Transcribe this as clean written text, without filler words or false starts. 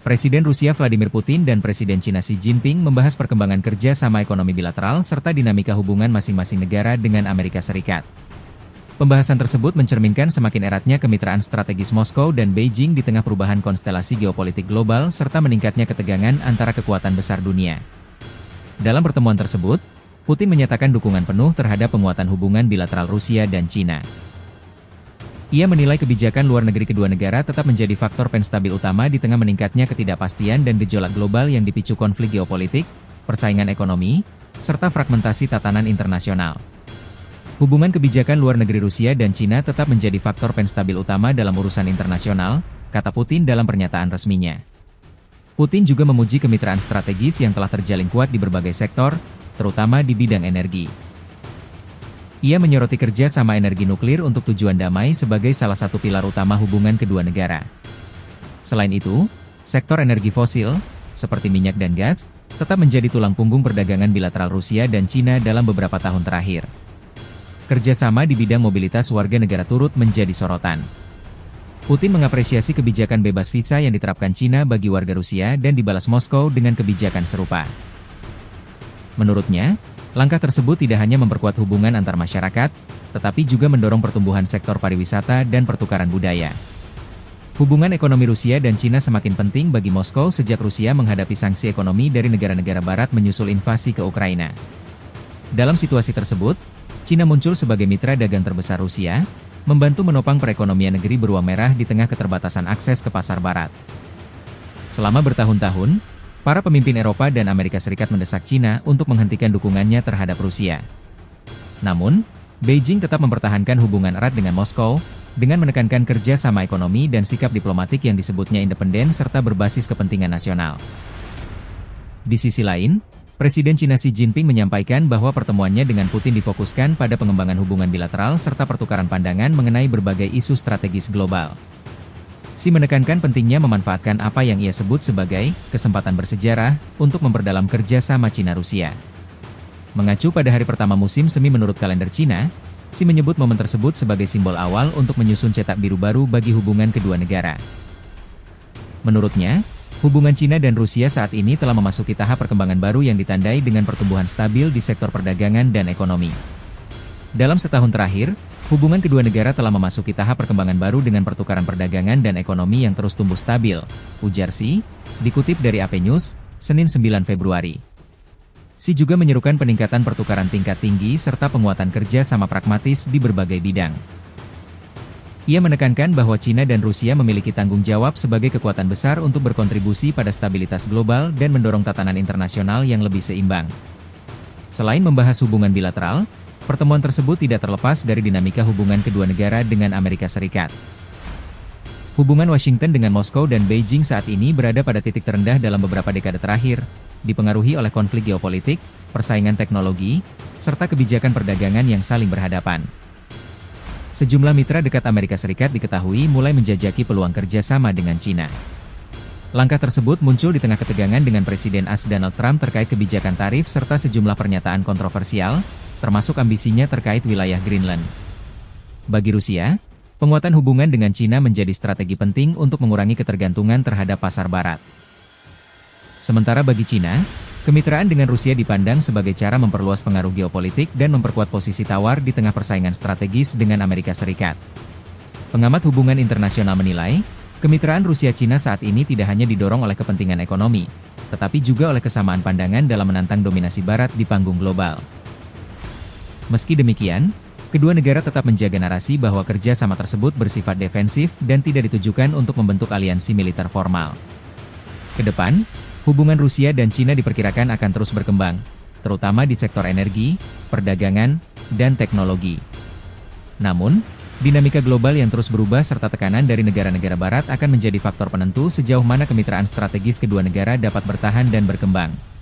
Presiden Rusia Vladimir Putin dan Presiden Cina Xi Jinping membahas perkembangan kerja sama ekonomi bilateral serta dinamika hubungan masing-masing negara dengan Amerika Serikat. Pembahasan tersebut mencerminkan semakin eratnya kemitraan strategis Moskow dan Beijing di tengah perubahan konstelasi geopolitik global serta meningkatnya ketegangan antara kekuatan besar dunia. Dalam pertemuan tersebut, Putin menyatakan dukungan penuh terhadap penguatan hubungan bilateral Rusia dan Cina. Ia menilai kebijakan luar negeri kedua negara tetap menjadi faktor penstabil utama di tengah meningkatnya ketidakpastian dan gejolak global yang dipicu konflik geopolitik, persaingan ekonomi, serta fragmentasi tatanan internasional. Hubungan kebijakan luar negeri Rusia dan Cina tetap menjadi faktor penstabil utama dalam urusan internasional, kata Putin dalam pernyataan resminya. Putin juga memuji kemitraan strategis yang telah terjalin kuat di berbagai sektor, terutama di bidang energi. Ia menyoroti kerja sama energi nuklir untuk tujuan damai sebagai salah satu pilar utama hubungan kedua negara. Selain itu, sektor energi fosil, seperti minyak dan gas, tetap menjadi tulang punggung perdagangan bilateral Rusia dan Cina dalam beberapa tahun terakhir. Kerjasama di bidang mobilitas warga negara turut menjadi sorotan. Putin mengapresiasi kebijakan bebas visa yang diterapkan Cina bagi warga Rusia dan dibalas Moskow dengan kebijakan serupa. Menurutnya, langkah tersebut tidak hanya memperkuat hubungan antar masyarakat, tetapi juga mendorong pertumbuhan sektor pariwisata dan pertukaran budaya. Hubungan ekonomi Rusia dan Cina semakin penting bagi Moskow sejak Rusia menghadapi sanksi ekonomi dari negara-negara barat menyusul invasi ke Ukraina. Dalam situasi tersebut, Cina muncul sebagai mitra dagang terbesar Rusia, membantu menopang perekonomian negeri beruang merah di tengah keterbatasan akses ke pasar barat. Selama bertahun-tahun, para pemimpin Eropa dan Amerika Serikat mendesak Cina untuk menghentikan dukungannya terhadap Rusia. Namun, Beijing tetap mempertahankan hubungan erat dengan Moskow, dengan menekankan kerja sama ekonomi dan sikap diplomatik yang disebutnya independen serta berbasis kepentingan nasional. Di sisi lain, Presiden Cina Xi Jinping menyampaikan bahwa pertemuannya dengan Putin difokuskan pada pengembangan hubungan bilateral serta pertukaran pandangan mengenai berbagai isu strategis global. Xi menekankan pentingnya memanfaatkan apa yang ia sebut sebagai kesempatan bersejarah untuk memperdalam kerja sama Cina-Rusia. Mengacu pada hari pertama musim semi menurut kalender Cina, Xi menyebut momen tersebut sebagai simbol awal untuk menyusun cetak biru baru bagi hubungan kedua negara. Menurutnya, hubungan Cina dan Rusia saat ini telah memasuki tahap perkembangan baru yang ditandai dengan pertumbuhan stabil di sektor perdagangan dan ekonomi. Dalam setahun terakhir, hubungan kedua negara telah memasuki tahap perkembangan baru dengan pertukaran perdagangan dan ekonomi yang terus tumbuh stabil, ujar Xi, dikutip dari AP News, Senin 9 Februari. Xi juga menyerukan peningkatan pertukaran tingkat tinggi serta penguatan kerja sama pragmatis di berbagai bidang. Ia menekankan bahwa Cina dan Rusia memiliki tanggung jawab sebagai kekuatan besar untuk berkontribusi pada stabilitas global dan mendorong tatanan internasional yang lebih seimbang. Selain membahas hubungan bilateral, pertemuan tersebut tidak terlepas dari dinamika hubungan kedua negara dengan Amerika Serikat. Hubungan Washington dengan Moskow dan Beijing saat ini berada pada titik terendah dalam beberapa dekade terakhir, dipengaruhi oleh konflik geopolitik, persaingan teknologi, serta kebijakan perdagangan yang saling berhadapan. Sejumlah mitra dekat Amerika Serikat diketahui mulai menjajaki peluang kerjasama dengan Cina. Langkah tersebut muncul di tengah ketegangan dengan Presiden AS Donald Trump terkait kebijakan tarif serta sejumlah pernyataan kontroversial, termasuk ambisinya terkait wilayah Greenland. Bagi Rusia, penguatan hubungan dengan Cina menjadi strategi penting untuk mengurangi ketergantungan terhadap pasar barat. Sementara bagi Cina, kemitraan dengan Rusia dipandang sebagai cara memperluas pengaruh geopolitik dan memperkuat posisi tawar di tengah persaingan strategis dengan Amerika Serikat. Pengamat hubungan internasional menilai, kemitraan Rusia-Cina saat ini tidak hanya didorong oleh kepentingan ekonomi, tetapi juga oleh kesamaan pandangan dalam menantang dominasi barat di panggung global. Meski demikian, kedua negara tetap menjaga narasi bahwa kerja sama tersebut bersifat defensif dan tidak ditujukan untuk membentuk aliansi militer formal. Kedepan, hubungan Rusia dan Cina diperkirakan akan terus berkembang, terutama di sektor energi, perdagangan, dan teknologi. Namun, dinamika global yang terus berubah serta tekanan dari negara-negara barat akan menjadi faktor penentu sejauh mana kemitraan strategis kedua negara dapat bertahan dan berkembang.